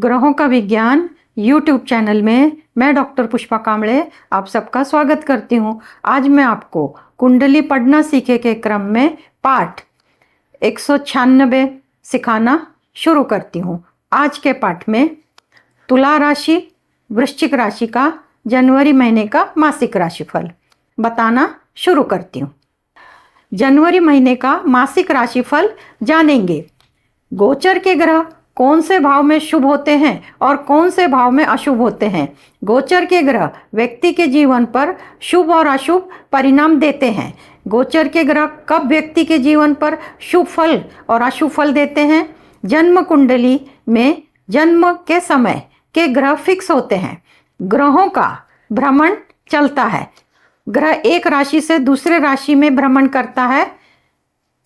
ग्रहों का विज्ञान यूट्यूब चैनल में मैं डॉक्टर पुष्पा कांबळे आप सबका स्वागत करती हूँ। आज मैं आपको कुंडली पढ़ना सीखे के क्रम में पाठ 196 सिखाना शुरू करती हूँ। आज के पाठ में तुला राशि वृश्चिक राशि का जनवरी महीने का मासिक राशिफल बताना शुरू करती हूँ। जनवरी महीने का मासिक राशिफल जानेंगे। गोचर के ग्रह कौन से भाव में शुभ होते हैं और कौन से भाव में अशुभ होते हैं। गोचर के ग्रह व्यक्ति के जीवन पर शुभ और अशुभ परिणाम देते हैं। गोचर के ग्रह कब व्यक्ति के जीवन पर शुभ फल और अशुभ फल देते हैं। जन्म कुंडली में जन्म के समय के ग्रह फिक्स होते हैं। ग्रहों का भ्रमण चलता है। ग्रह एक राशि से दूसरे राशि में भ्रमण करता है।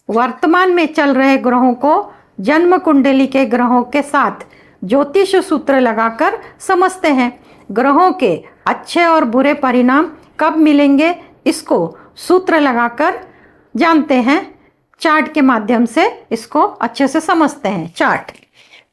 वर्तमान में चल रहे ग्रहों को जन्म कुंडली के ग्रहों के साथ ज्योतिष सूत्र लगाकर समझते हैं। ग्रहों के अच्छे और बुरे परिणाम कब मिलेंगे इसको सूत्र लगाकर जानते हैं। चार्ट के माध्यम से इसको अच्छे से समझते हैं। चार्ट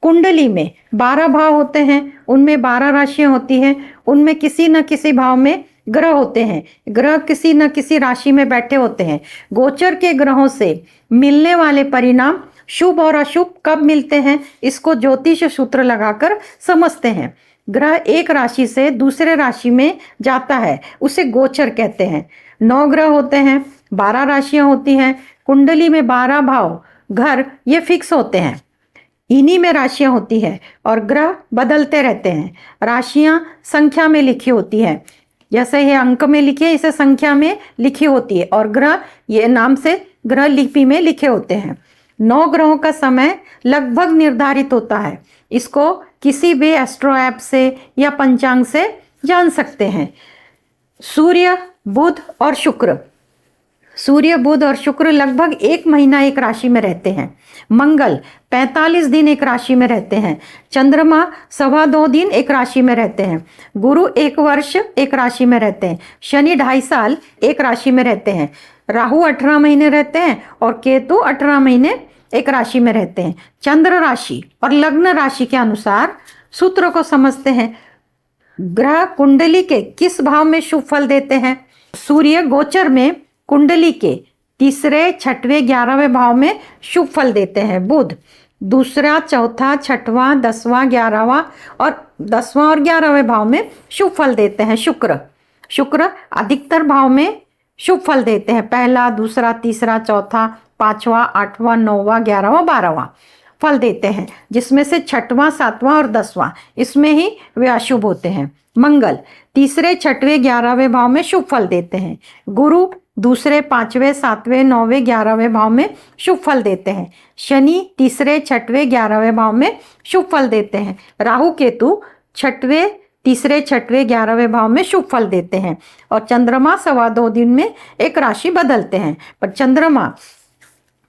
कुंडली में 12 भाव होते हैं, उनमें 12 राशियां होती हैं। उनमें किसी न किसी भाव में ग्रह होते हैं। ग्रह किसी न किसी राशि में बैठे होते हैं। गोचर के ग्रहों से मिलने वाले परिणाम शुभ और अशुभ कब मिलते हैं इसको ज्योतिष सूत्र लगाकर समझते हैं। ग्रह एक राशि से दूसरे राशि में जाता है उसे गोचर कहते हैं। 9 ग्रह होते हैं, 12 राशियां होती हैं। कुंडली में 12 भाव घर ये फिक्स होते हैं। इन्हीं में राशियां होती है और ग्रह बदलते रहते हैं। राशियां संख्या में लिखी होती है, जैसे ये अंक में लिखी है इसे संख्या में लिखी होती है और ग्रह ये नाम से ग्रह लिपि में लिखे होते हैं। 9 ग्रहों का समय लगभग निर्धारित होता है। इसको किसी भी एस्ट्रो ऐप से या पंचांग से जान सकते हैं। सूर्य बुध और शुक्र, सूर्य बुध और शुक्र लगभग 1 महीना एक राशि में रहते हैं। मंगल 45 दिन एक राशि में रहते हैं। चंद्रमा 2.25 दिन एक राशि में रहते हैं। गुरु 1 वर्ष एक राशि में रहते हैं। शनि 2.5 साल एक राशि में रहते हैं। राहु 18 महीने रहते हैं और केतु 18 महीने एक राशि में रहते हैं। चंद्र राशि और लग्न राशि के अनुसार सूत्र को समझते हैं। ग्रह कुंडली के किस भाव में शुभ फल देते हैं। सूर्य गोचर में कुंडली के तीसरे, छठवें, 11वें भाव में शुभ फल देते हैं। बुध दूसरा, चौथा, छठवां, 10वां, 11वां और 10वां और 11वें भाव में शुभ फल देते हैं। शुक्र अधिकतर भाव में शुभ फल देते हैं। पहला, दूसरा, तीसरा, चौथा, 5वां, 8वां, 9वां, 11वां, 12वां फल देते हैं, जिसमें से 6वां, 7वां और 10वां इसमें ही वे अशुभ होते हैं। मंगल तीसरे, छठवें, 11वें भाव में शुभ फल देते हैं। गुरु दूसरे, 5वें, 7वें, 9वें, 11वें भाव में शुभ फल देते हैं। शनि तीसरे, छठवें, 11वें भाव में शुभ फल देते हैं। राहु केतु छठवें, तीसरे, छठवें, 11वें भाव में शुभ फल देते हैं और चंद्रमा 2.25 दिन में एक राशि बदलते हैं। पर चंद्रमा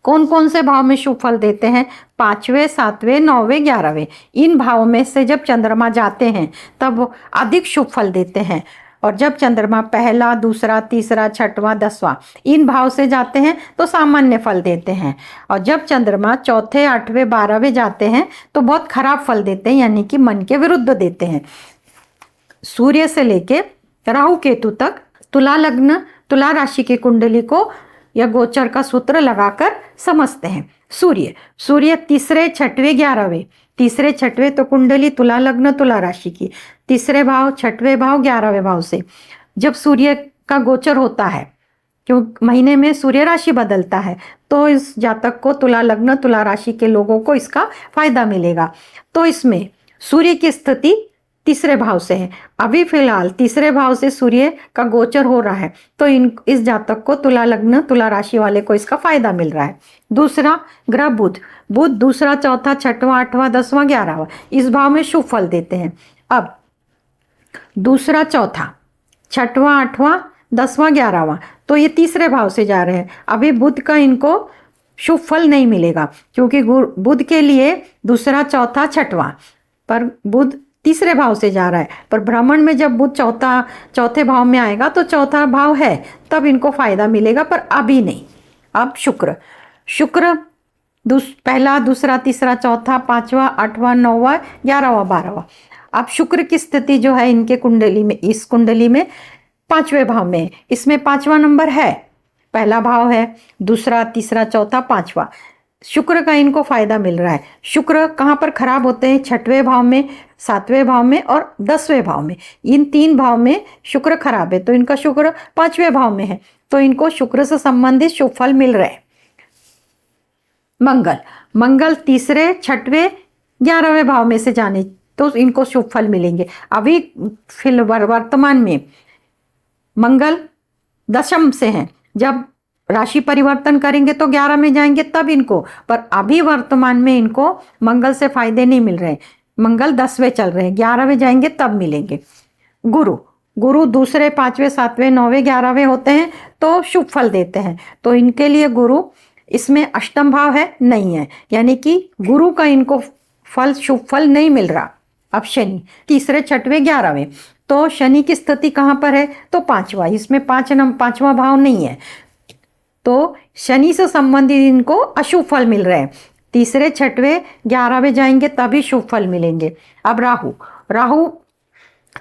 कौन कौन से भाव में शुभ फल देते हैं। 5वें, 7वें, 9वें, 11वें इन भावों में से जब चंद्रमा जाते हैं तब अधिक शुभ फल देते हैं। और जब चंद्रमा पहला, दूसरा, तीसरा, 6वां, 10वां इन भाव से जाते हैं तो सामान्य फल देते हैं। और जब चंद्रमा चौथे, 8वें, 12वें जाते हैं तो बहुत खराब फल देते हैं, यानी कि मन के विरुद्ध देते हैं। सूर्य से लेके राहु केतु तक तुला लग्न, तुला राशि की कुंडली को या गोचर का सूत्र लगाकर समझते हैं। सूर्य तीसरे, छठवें, 11वें, तीसरे, छठवें तो कुंडली तुला लग्न, तुला राशि की तीसरे भाव, छठवें भाव, 11वें भाव से जब सूर्य का गोचर होता है, क्यों महीने में सूर्य राशि बदलता है, तो इस जातक को तुला लग्न, तुला राशि के लोगों को इसका फायदा मिलेगा। तो इसमें सूर्य की स्थिति तीसरे भाव से है। अभी फिलहाल तीसरे भाव से सूर्य का गोचर हो रहा है, तो इस जातक को तुला लग्न, तुला राशि वाले को इसका फायदा मिल रहा है। दूसरा ग्रह बुध दूसरा, चौथा, 6वां, 8वां, 10वां, 11वां इस भाव में शुभ फल देते हैं। अब दूसरा, चौथा, 6वां, 8वां, 10वां, 11वां तो ये तीसरे भाव से जा रहे हैं। अभी बुध का इनको शुभ फल नहीं मिलेगा, क्योंकि बुध के लिए दूसरा, चौथा, 6वां पर बुध तीसरे भाव से जा रहा है। पर भ्रमण में जब बुध चौथे भाव में आएगा तो चौथा भाव है, तब इनको फायदा मिलेगा, पर अभी नहीं। अब शुक्र पहला, दूसरा, तीसरा, चौथा, पांचवा, आठवां, नौवां, 11वां, 12वां। अब शुक्र की स्थिति जो है इनके कुंडली में, इस कुंडली में पांचवें भाव में, इसमें पांचवा नंबर है, पहला भाव है, दूसरा, तीसरा, चौथा, पांचवा। शुक्र का इनको फायदा मिल रहा है। शुक्र कहाँ पर खराब होते हैं? छठवें भाव में, सातवें भाव में और 10वें भाव में। इन 3 भाव में शुक्र खराब है, तो इनका शुक्र 5वें भाव में है, तो इनको शुक्र से संबंधित शुभ फल मिल रहे हैं। मंगल तीसरे, छठवें, 11वें भाव में से जाने तो इनको शुभ फल मिलेंगे। अभी वर्तमान में मंगल दशम से हैं, जब राशि परिवर्तन करेंगे तो 11 में जाएंगे तब इनको, पर अभी वर्तमान में इनको मंगल से फायदे नहीं मिल रहे। मंगल 10वें चल रहे हैं, 11वें जाएंगे तब मिलेंगे। गुरु दूसरे, 5वें, 7वें, 9वें, 11वें होते हैं तो शुभ फल देते हैं। तो इनके लिए गुरु इसमें अष्टम भाव है, नहीं है, यानी कि गुरु का इनको शुभ फल नहीं मिल रहा। अब शनि तीसरे, छठवें, 11वें, तो शनि की स्थिति कहाँ पर है? तो 5वां, इसमें 5वां भाव नहीं है, तो शनि से संबंधित इनको अशुभ फल मिल रहे हैं। तीसरे, छठवें, 11वें जाएंगे तभी शुभ फल मिलेंगे। अब राहु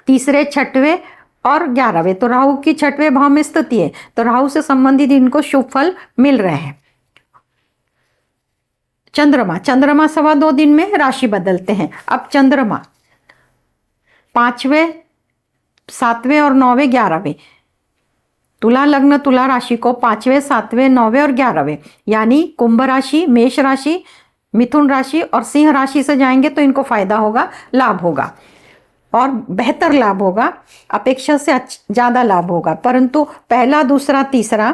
तीसरे, छठवें और 11वें, तो राहु की 6वें भाव में स्थिति है, तो राहु से संबंधित इनको शुभ फल मिल रहे हैं। चंद्रमा 2.25 दिन में राशि बदलते हैं। अब चंद्रमा 5वें, 7वें और 9वें, 11वें, तुला लग्न, तुला राशि को 5वें, 7वें, 9वें और 11वें, यानी कुंभ राशि, मेष राशि, मिथुन राशि और सिंह राशि से जाएंगे तो इनको फायदा होगा, लाभ होगा और बेहतर लाभ होगा, अपेक्षा से ज्यादा लाभ होगा। परंतु पहला, दूसरा, तीसरा,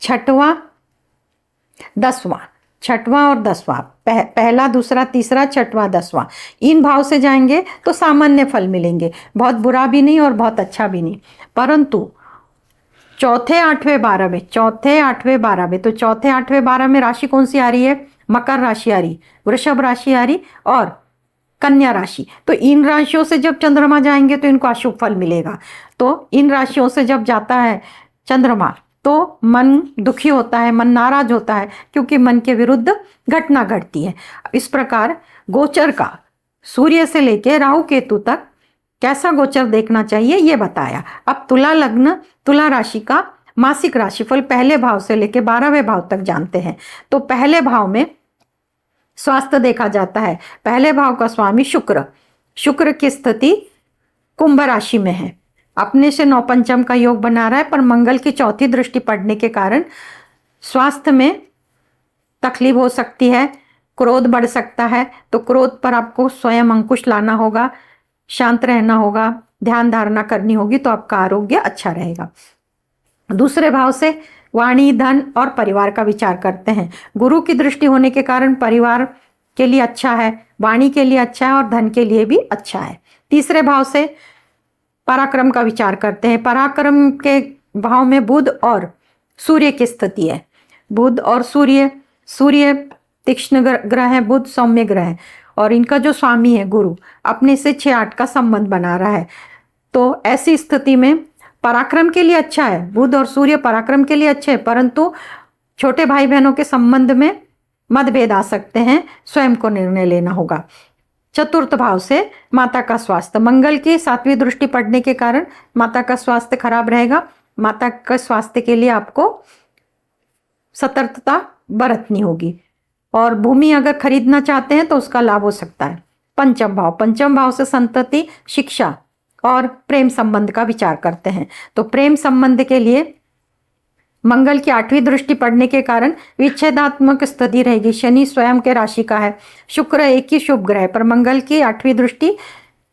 छठवां, 10वां और 10वां, पहला, दूसरा, तीसरा, छठवां, 10वां, इन भाव से जाएंगे तो सामान्य फल मिलेंगे, बहुत बुरा भी नहीं और बहुत अच्छा भी नहीं। परंतु चौथे, 8वें, 12वें, चौथे, 8वें, 12वें, तो चौथे, 8वें, 12 में राशि कौन सी आ रही है? मकर राशि आ रही, वृषभ राशि आ रही और कन्या राशि। तो इन राशियों से जब चंद्रमा जाएंगे तो इनको अशुभ फल मिलेगा। तो इन राशियों से जब जाता है चंद्रमा तो मन दुखी होता है, मन नाराज होता है, क्योंकि मन के विरुद्ध घटना घटती है। इस प्रकार गोचर का सूर्य से लेकर राहु केतु तक कैसा गोचर देखना चाहिए ये बताया। अब तुला लग्न, तुला राशि का मासिक राशिफल पहले भाव से लेकर 12वें भाव तक जानते हैं। तो पहले भाव में स्वास्थ्य देखा जाता है। पहले भाव का स्वामी शुक्र की स्थिति कुंभ राशि में है, अपने से 9 पंचम का योग बना रहा है, पर मंगल की चौथी दृष्टि पड़ने के कारण स्वास्थ्य में तकलीफ हो सकती है, क्रोध बढ़ सकता है। तो क्रोध पर आपको स्वयं अंकुश लाना होगा, शांत रहना होगा, ध्यान धारणा करनी होगी, तो आपका आरोग्य अच्छा रहेगा। दूसरे भाव से वाणी, धन और परिवार का विचार करते हैं। गुरु की दृष्टि होने के कारण परिवार के लिए अच्छा है, वाणी के लिए अच्छा है और धन के लिए भी अच्छा है। तीसरे भाव से पराक्रम का विचार करते हैं। पराक्रम के भाव में बुध और सूर्य की स्थिति है। बुध और सूर्य तीक्ष्ण ग्रह है, बुध सौम्य ग्रह है और इनका जो स्वामी है गुरु अपने से 6-8 का संबंध बना रहा है। तो ऐसी स्थिति में पराक्रम के लिए अच्छा है, बुध और सूर्य पराक्रम के लिए अच्छे हैं, परंतु छोटे भाई बहनों के संबंध में मतभेद आ सकते हैं, स्वयं को निर्णय लेना होगा। चतुर्थ भाव से माता का स्वास्थ्य, मंगल की 7वीं दृष्टि पड़ने के कारण माता का स्वास्थ्य खराब रहेगा। माता का स्वास्थ्य के लिए आपको सतर्कता बरतनी होगी और भूमि अगर खरीदना चाहते हैं तो उसका लाभ हो सकता है। पंचम भाव से संतति, शिक्षा और प्रेम संबंध का विचार करते हैं। तो प्रेम संबंध के लिए मंगल की 8वीं दृष्टि पड़ने के कारण विच्छेदात्मक स्थिति रहेगी। शनि स्वयं के राशि का है, शुक्र एक ही शुभ ग्रह, पर मंगल की 8वीं दृष्टि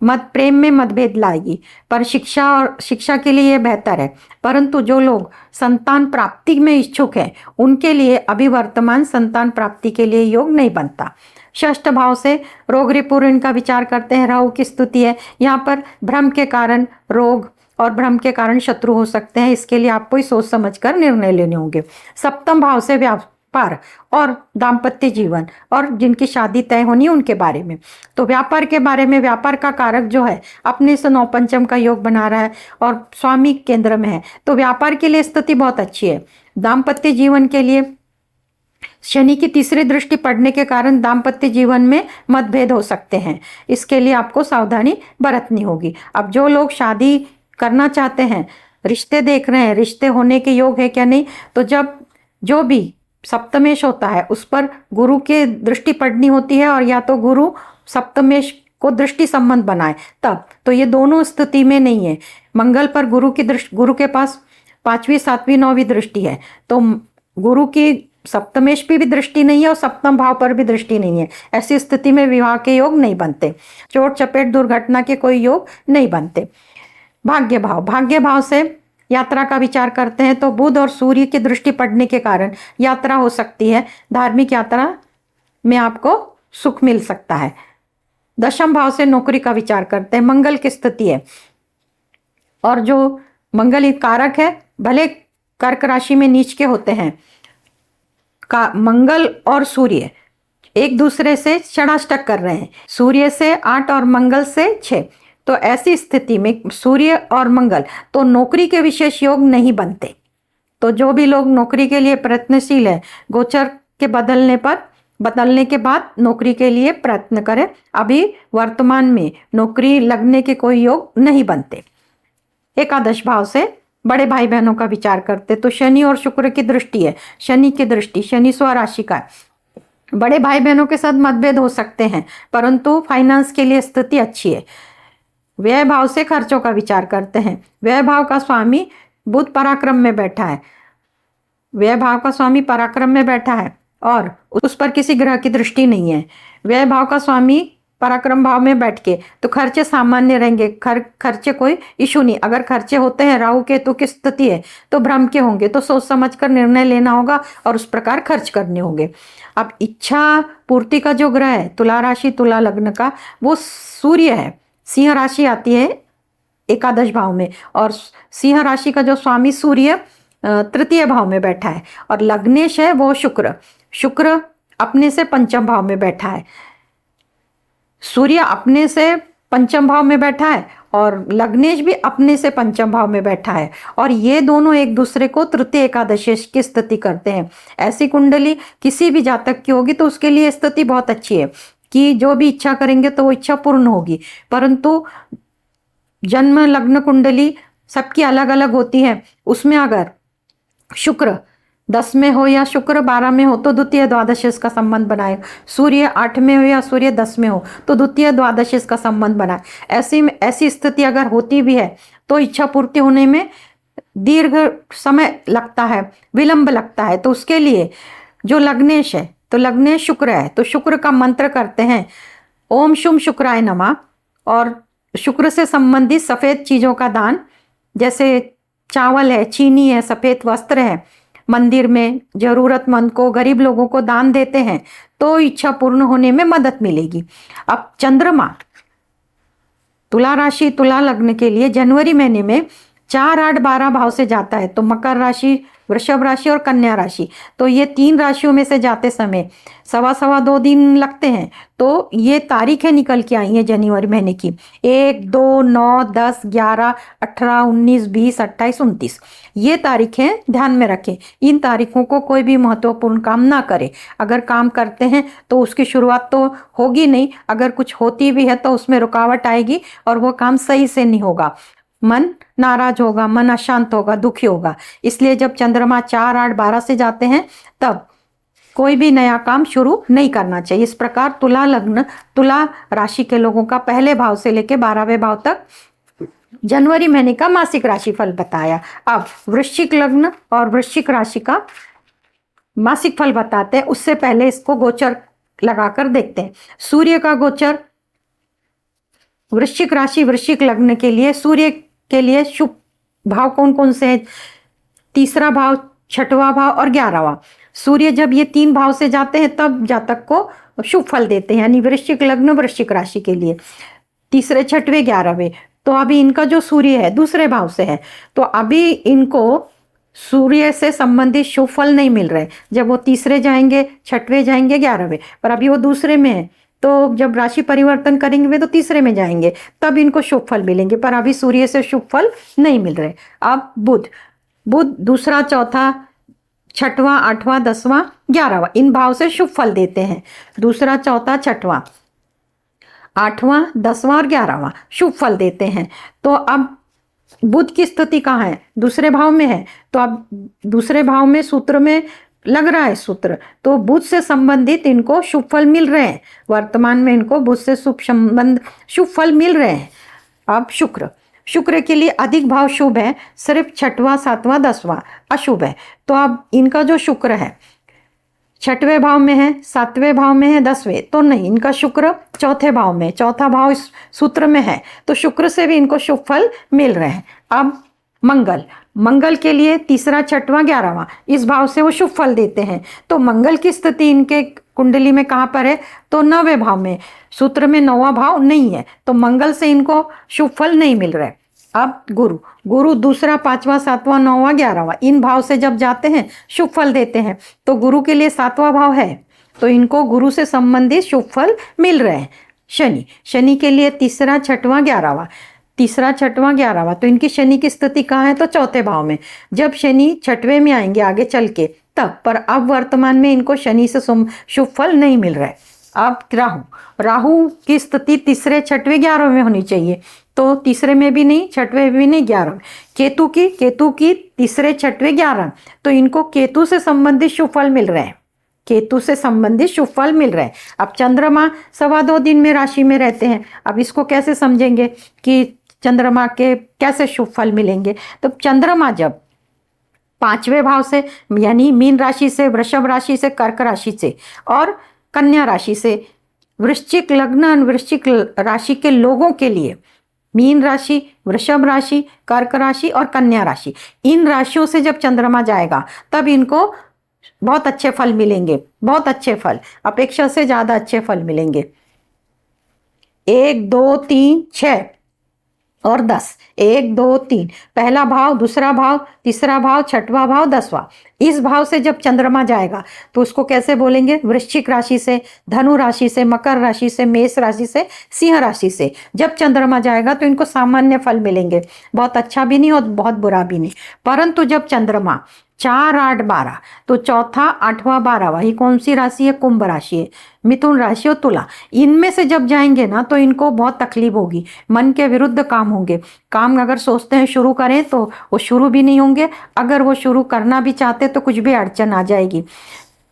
प्रेम में मतभेद लाएगी, पर शिक्षा के लिए यह बेहतर है। परंतु जो लोग संतान प्राप्ति में इच्छुक हैं उनके लिए अभी वर्तमान संतान प्राप्ति के लिए योग नहीं बनता। षष्ठ भाव से रोग रिपुण का विचार करते हैं। राहु की स्तुति है, यहाँ पर भ्रम के कारण रोग और भ्रम के कारण शत्रु हो सकते हैं, इसके लिए आपको ही सोच समझकर निर्णय लेने होंगे। सप्तम भाव से व्यापार और दाम्पत्य जीवन और जिनकी शादी तय होनी उनके बारे में। तो व्यापार के बारे में, व्यापार का कारक जो है अपने से 9 पंचम का योग बना रहा है और स्वामी केंद्र में है, तो व्यापार के लिए स्थिति बहुत अच्छी है। दाम्पत्य जीवन के लिए शनि की तीसरी दृष्टि पड़ने के कारण दाम्पत्य जीवन में मतभेद हो सकते हैं। इसके लिए आपको सावधानी बरतनी होगी। अब जो लोग शादी करना चाहते हैं, रिश्ते देख रहे हैं, रिश्ते होने के योग है क्या नहीं, तो जब जो भी सप्तमेश होता है उस पर गुरु की दृष्टि पड़नी होती है, और या तो गुरु सप्तमेश को दृष्टि संबंध बनाए तब, तो ये दोनों स्थिति में नहीं है। मंगल पर गुरु की दृष्टि, गुरु के पास 5वीं 7वीं 9वीं दृष्टि है, तो गुरु की सप्तमेश पे भी दृष्टि नहीं है और सप्तम भाव पर भी दृष्टि नहीं है। ऐसी स्थिति में विवाह के योग नहीं बनते, चोट चपेट दुर्घटना के कोई योग नहीं बनते। भाग्य भाव, भाग्य भाव से यात्रा का विचार करते हैं तो बुध और सूर्य की दृष्टि पड़ने के कारण यात्रा हो सकती है। धार्मिक यात्रा में आपको सुख मिल सकता है। दशम भाव से नौकरी का विचार करते हैं, मंगल की स्थिति है, और जो मंगल कारक है, भले कर्क राशि में नीच के होते हैं, का मंगल और सूर्य एक दूसरे से षडाष्टक कर रहे हैं, सूर्य से 8 और मंगल से 6। तो ऐसी स्थिति में सूर्य और मंगल तो नौकरी के विशेष योग नहीं बनते। तो जो भी लोग नौकरी के लिए प्रयत्नशील है, गोचर के बदलने के बाद नौकरी के लिए प्रयत्न करें। अभी वर्तमान में नौकरी लगने के कोई योग नहीं बनते। एकादश भाव से बड़े भाई बहनों का विचार करते तो शनि और शुक्र की दृष्टि है, शनि की दृष्टि, शनि स्वराशि का है। बड़े भाई बहनों के साथ मतभेद हो सकते हैं, परंतु फाइनेंस के लिए स्थिति अच्छी है। व्यय भाव से खर्चों का विचार करते हैं। व्यय भाव का स्वामी बुध पराक्रम में बैठा है, व्यय भाव का स्वामी पराक्रम में बैठा है और उस पर किसी ग्रह की दृष्टि नहीं है। व्यय भाव का स्वामी पराक्रम भाव में बैठ के तो खर्चे सामान्य रहेंगे, खर्चे कोई इशू नहीं। अगर खर्चे होते हैं, राहु केतु की स्थिति है तो भ्रम के होंगे, तो सोच समझकर निर्णय लेना होगा और उस प्रकार खर्च करने होंगे। अब इच्छा पूर्ति का जो ग्रह है तुला राशि तुला लग्न का, वो सूर्य है, सिंह राशि आती है एकादश भाव में, और सिंह राशि का जो स्वामी सूर्य तृतीय भाव में बैठा है, और लग्नेश है वो शुक्र अपने से पंचम भाव में बैठा है। सूर्य अपने से पंचम भाव में बैठा है और लग्नेश भी अपने से पंचम भाव में बैठा है, और ये दोनों एक दूसरे को तृतीय एकादशेश की स्थिति करते हैं। ऐसी कुंडली किसी भी जातक की होगी तो उसके लिए स्थिति बहुत अच्छी है कि जो भी इच्छा करेंगे तो वो इच्छा पूर्ण होगी। परंतु जन्म लग्न कुंडली सबकी अलग अलग होती है, उसमें अगर शुक्र 10 में हो या शुक्र 12 में हो तो द्वितीय द्वादशेश का संबंध बनाए, सूर्य 8 में हो या सूर्य 10 में हो तो द्वितीय द्वादशेश का संबंध बनाए। ऐसी स्थिति अगर होती भी है तो इच्छा पूर्ति होने में दीर्घ समय लगता है, विलंब लगता है। तो उसके लिए जो लग्नेश है तो लग्नेश शुक्र है, तो शुक्र का मंत्र करते हैं ओम शुम शुक्राय नमः, और शुक्र से संबंधित सफ़ेद चीज़ों का दान, जैसे चावल है, चीनी है, सफ़ेद वस्त्र है, मंदिर में जरूरतमंद को, गरीब लोगों को दान देते हैं तो इच्छा पूर्ण होने में मदद मिलेगी। अब चंद्रमा तुला राशि तुला लग्न के लिए जनवरी महीने में 4, 8, 12 भाव से जाता है, तो मकर राशि, वृषभ राशि और कन्या राशि, तो ये 3 राशियों में से जाते समय 2.25 दिन लगते हैं। तो ये तारीखें निकल के आई हैं जनवरी महीने की 1, 2, 9, 10, 11, 18, 19, 20, 28, 29, ये तारीखें ध्यान में रखें। इन तारीखों को कोई भी महत्वपूर्ण काम ना करें। अगर काम करते हैं तो उसकी शुरुआत तो होगी नहीं, अगर कुछ होती भी है तो उसमें रुकावट आएगी और वो काम सही से नहीं होगा, मन नाराज होगा, मन अशांत होगा, दुखी होगा। इसलिए जब चंद्रमा 4, 8, 12 से जाते हैं तब कोई भी नया काम शुरू नहीं करना चाहिए। इस प्रकार तुला लग्न तुला राशि के लोगों का पहले भाव से लेकर 12वें भाव तक जनवरी महीने का मासिक राशिफल बताया। अब वृश्चिक लग्न और वृश्चिक राशि का मासिक फल बताते हैं, उससे पहले इसको गोचर लगाकर देखते हैं। सूर्य का गोचर वृश्चिक राशि वृश्चिक लग्न के लिए, सूर्य के लिए शुभ भाव कौन कौन से हैं? 3रा भाव, 6वां भाव और 11वां। सूर्य जब ये 3 भाव से जाते हैं तब जातक को शुभ फल देते हैं, यानी वृश्चिक लग्न वृश्चिक राशि के लिए 3रे, 6वें, 11वें। तो अभी इनका जो सूर्य है दूसरे भाव से है, तो अभी इनको सूर्य से संबंधित शुभ फल नहीं मिल रहे। जब वो 3रे जाएंगे, 6वें जाएंगे, 11वें, पर अभी वो दूसरे में है, तो जब राशि परिवर्तन करेंगे वे तो 3रे में जाएंगे, तब इनको शुभ फल मिलेंगे, पर अभी सूर्य से शुभ फल नहीं मिल रहे। अब बुध 2रा, 4था, छठवां, आठवां, 10वां, 11वां इन भाव से शुभ फल देते हैं। दूसरा, चौथा, छठवां, 8वां, 10वां और 11वां शुभ फल देते हैं। तो अब बुध की स्थिति कहाँ है? दूसरे भाव में है। तो अब दूसरे भाव में सूत्र में लग रहा है सूत्र, तो बुध से संबंधित इनको शुभ फल मिल रहे हैं। वर्तमान में इनको बुध से शुभ फल मिल रहे हैं। अब शुक्र, शुक्र के लिए अधिक भाव शुभ है, सिर्फ छठवां, सातवां, 10वां अशुभ है। तो अब इनका जो शुक्र है छठवें भाव में है, सातवें भाव में है, 10वें तो नहीं, इनका शुक्र चौथे भाव में, चौथा भाव इस सूत्र में है, तो शुक्र से भी इनको शुभ फल मिल रहे हैं। अब मंगल, मंगल के लिए तीसरा, छठवां, 11वां इस भाव से वो शुभ फल देते हैं। तो मंगल की स्थिति इनके कुंडली में कहाँ पर है? तो 9वें भाव में। सूत्र में 9वां भाव नहीं है, तो मंगल से इनको शुभ फल नहीं मिल रहा है। अब गुरु, गुरु दूसरा, 5वां, 7वां, 9वां, 11वां इन भाव से जब जाते हैं शुभ फल देते हैं। तो गुरु के लिए 7वां भाव है, तो इनको गुरु से संबंधित शुभ फल मिल रहे हैं। शनि, शनि के लिए तीसरा, छठवां, 11वां, तीसरा, छठवां, 11वां तो इनकी शनि की स्थिति कहाँ है? तो चौथे भाव में। जब शनि छठवें में आएंगे आगे चल के तब, पर अब वर्तमान में इनको शनि से शुभ फल नहीं मिल रहा है। अब राहु, राहु की स्थिति तीसरे, छठवें, 11वें में होनी चाहिए, तो तीसरे में भी नहीं, छठवें में भी नहीं, 11वें। केतु की तीसरे, छठवें, 11, तो इनको केतु से संबंधित शुभ फल मिल रहे हैं, केतु से संबंधित शुभ फल मिल रहे हैं। अब चंद्रमा 2.25 दिन में राशि में रहते हैं, अब इसको कैसे समझेंगे कि चंद्रमा के कैसे शुभ फल मिलेंगे? तो चंद्रमा जब 5वें भाव से यानी मीन राशि से, वृषभ राशि से, कर्क राशि से और कन्या राशि से, वृश्चिक लग्न, वृश्चिक राशि के लोगों के लिए मीन राशि, वृषभ राशि, कर्क राशि और कन्या राशि इन राशियों से जब चंद्रमा जाएगा तब इनको बहुत अच्छे फल मिलेंगे, बहुत अच्छे फल, अपेक्षा से ज्यादा अच्छे फल मिलेंगे। 1, 2, 3, 6 और 10, 1, 2, 3 पहला भाव, दूसरा भाव, तीसरा भाव, छठवां भाव, 10वां इस भाव से जब चंद्रमा जाएगा तो उसको कैसे बोलेंगे? वृश्चिक राशि से, धनु राशि से, मकर राशि से, मेष राशि से, सिंह राशि से जब चंद्रमा जाएगा तो इनको सामान्य फल मिलेंगे, बहुत अच्छा भी नहीं और बहुत बुरा भी नहीं। परंतु जब चंद्रमा 4, 8, 12 तो चौथा, 8वां, 12वां ये कौन सी राशि है? कुंभ राशि है, मिथुन राशि और तुला इनमें से जब जाएंगे ना तो इनको बहुत तकलीफ होगी, मन के विरुद्ध काम होंगे। काम अगर सोचते हैं शुरू करें तो वो शुरू भी नहीं होंगे, अगर वो शुरू करना भी चाहते तो कुछ भी अड़चन आ जाएगी,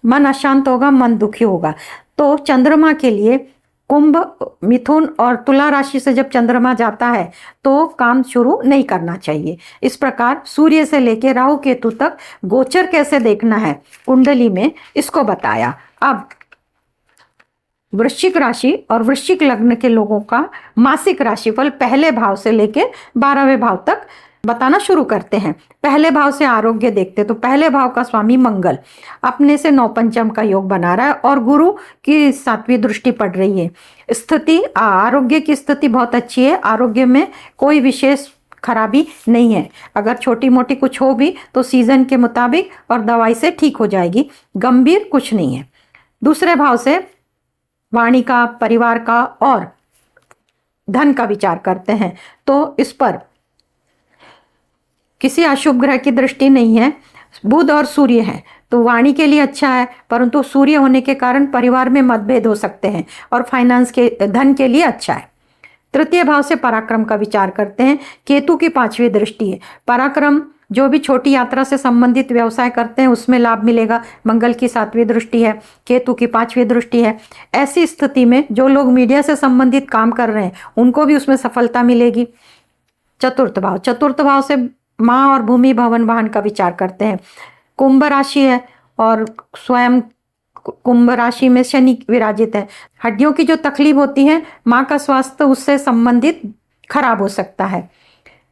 मन अशांत होगा, मन दुखी होगा। तो चंद्रमा के लिए कुंभ, मिथुन और तुला राशि से जब चंद्रमा जाता है तो काम शुरू नहीं करना चाहिए। इस प्रकार सूर्य से लेकर राहु केतु तक गोचर कैसे देखना है कुंडली में इसको बताया। अब वृश्चिक राशि और वृश्चिक लग्न के लोगों का मासिक राशिफल पहले भाव से लेकर 12वें भाव तक बताना शुरू करते हैं। पहले भाव से आरोग्य देखते तो पहले भाव का स्वामी मंगल अपने से 9 पंचम का योग बना रहा है और गुरु की 7वीं दृष्टि पड़ रही है। स्थिति, आरोग्य की स्थिति बहुत अच्छी है, आरोग्य में कोई विशेष खराबी नहीं है, अगर छोटी मोटी कुछ हो भी तो सीजन के मुताबिक और दवाई से ठीक हो जाएगी, गंभीर कुछ नहीं है। दूसरे भाव से वाणी का, परिवार का और धन का विचार करते हैं तो इस पर किसी अशुभ ग्रह की दृष्टि नहीं है, बुध और सूर्य है तो वाणी के लिए अच्छा है, परंतु सूर्य होने के कारण परिवार में मतभेद हो सकते हैं और फाइनेंस के, धन के लिए अच्छा है। तृतीय भाव से पराक्रम का विचार करते हैं, केतु की 5वीं दृष्टि है, पराक्रम जो भी छोटी यात्रा से संबंधित व्यवसाय करते हैं उसमें लाभ मिलेगा, मंगल की 7वीं दृष्टि है, केतु की 5वीं दृष्टि है। ऐसी स्थिति में जो लोग मीडिया से संबंधित काम कर रहे हैं उनको भी उसमें सफलता मिलेगी। चतुर्थ भाव, चतुर्थ भाव से माँ और भूमि, भवन, वाहन का विचार करते हैं। कुंभ राशि है और स्वयं कुंभ राशि में शनि विराजित है, हड्डियों की जो तकलीफ होती है, माँ का स्वास्थ्य उससे संबंधित खराब हो सकता है।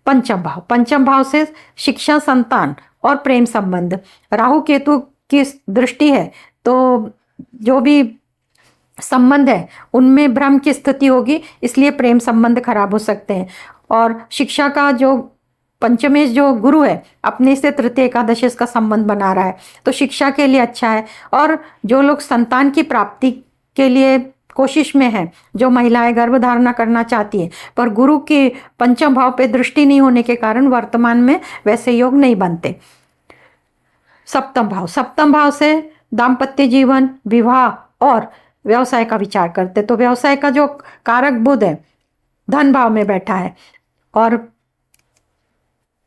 पंचम भाव, पंचम भाव से शिक्षा, संतान और प्रेम संबंध, राहु केतु की दृष्टि है तो जो भी संबंध है उनमें भ्रम की स्थिति होगी, इसलिए प्रेम संबंध खराब हो सकते हैं। और शिक्षा का जो पंचमेश जो गुरु है अपने से तृतीय एकादश का संबंध बना रहा है तो शिक्षा के लिए अच्छा है। और जो लोग संतान की प्राप्ति के लिए कोशिश में है, जो महिलाएं गर्भ धारणा करना चाहती हैं पर गुरु के पंचम भाव पे दृष्टि नहीं होने के कारण वर्तमान में वैसे योग नहीं बनते। सप्तम भाव, सप्तम भाव से दाम्पत्य जीवन, विवाह और व्यवसाय का विचार करते। तो व्यवसाय का जो कारक बुध है धन भाव में बैठा है और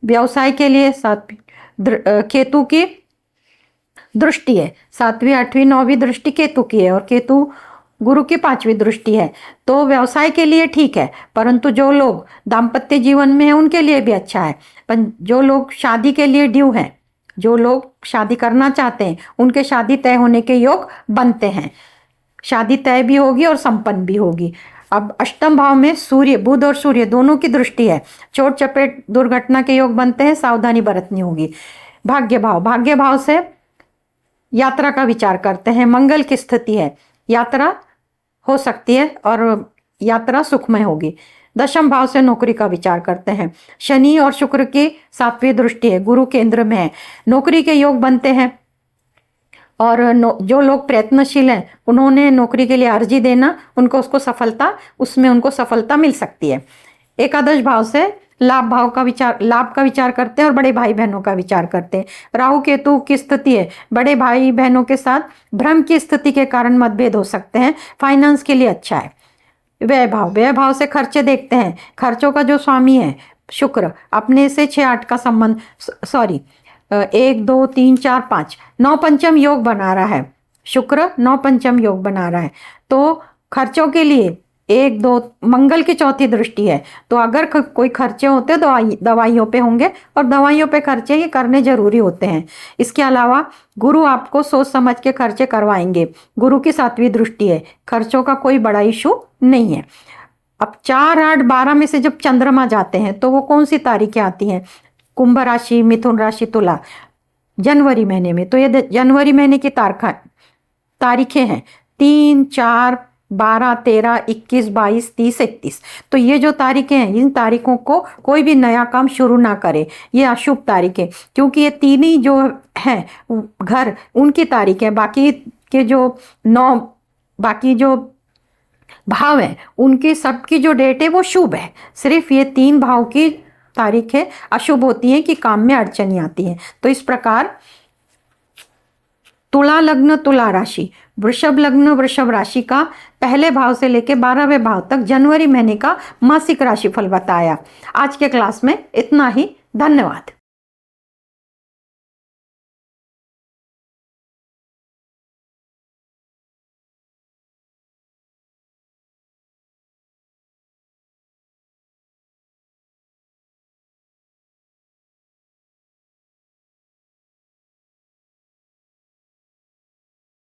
व्यवसाय के लिए केतु की दृष्टि है। 7वीं 8वीं 9वीं दृष्टि केतु की है और केतु गुरु की 5वीं दृष्टि है। तो व्यवसाय के लिए ठीक है, परंतु जो लोग दाम्पत्य जीवन में हैं उनके लिए भी अच्छा है। पर जो लोग शादी के लिए ड्यू हैं, जो लोग शादी करना चाहते हैं, उनके शादी तय होने के योग बनते हैं। शादी तय भी होगी और संपन्न भी होगी। अब अष्टम भाव में सूर्य, बुध और सूर्य दोनों की दृष्टि है। चोट चपेट दुर्घटना के योग बनते हैं, सावधानी बरतनी होगी। भाग्य भाव, भाग्य भाव से यात्रा का विचार करते हैं, मंगल की स्थिति है, यात्रा हो सकती है और यात्रा सुखमय होगी। दशम भाव से नौकरी का विचार करते हैं। शनि और शुक्र की 7वीं दृष्टि है, गुरु केंद्र में है, नौकरी के योग बनते हैं। और जो लोग प्रयत्नशील हैं उन्होंने नौकरी के लिए अर्जी देना, उनको उसमें उनको सफलता मिल सकती है। एकादश भाव से लाभ का विचार करते हैं और बड़े भाई बहनों का विचार करते हैं। राहु केतु की स्थिति है, बड़े भाई बहनों के साथ भ्रम की स्थिति के कारण मतभेद हो सकते हैं, फाइनेंस के लिए अच्छा है। व्यय भाव से खर्चे देखते हैं। खर्चों का जो स्वामी है शुक्र, अपने से 6-8 का संबंध 1 2 3 4 5 9 पंचम योग बना रहा है। शुक्र 9 पंचम योग बना रहा है, तो खर्चों के लिए 1 2 मंगल की 4थी दृष्टि है। तो अगर कोई खर्चे होते तो दवाइयों पे होंगे और दवाइयों पे खर्चे ये करने जरूरी होते हैं। इसके अलावा गुरु आपको सोच समझ के खर्चे करवाएंगे। गुरु की 7वीं दृष्टि है, खर्चों का कोई बड़ा इशू नहीं है। अब 4 8 12 में से जब चंद्रमा जाते हैं तो वो कौन सी तारीखें आती हैं? कुंभ राशि, मिथुन राशि, तुला, जनवरी महीने में। तो ये जनवरी महीने की तारीखें हैं 3 4 12 13 21 22 30 31। तो ये जो तारीखें हैं, इन तारीखों को कोई भी नया काम शुरू ना करे, ये अशुभ तारीखें, क्योंकि ये 3 ही जो हैं घर उनकी तारीखें, बाकी के जो 9 बाकी जो भाव है उनकी सबकी जो डेट है वो शुभ है। सिर्फ ये 3 भाव की तारीखें अशुभ होती हैं कि काम में अड़चनी आती है। तो इस प्रकार तुला लग्न तुला राशि, वृषभ लग्न वृषभ राशि का पहले भाव से लेकर 12वें भाव तक जनवरी महीने का मासिक राशिफल बताया। आज के क्लास में इतना ही। धन्यवाद।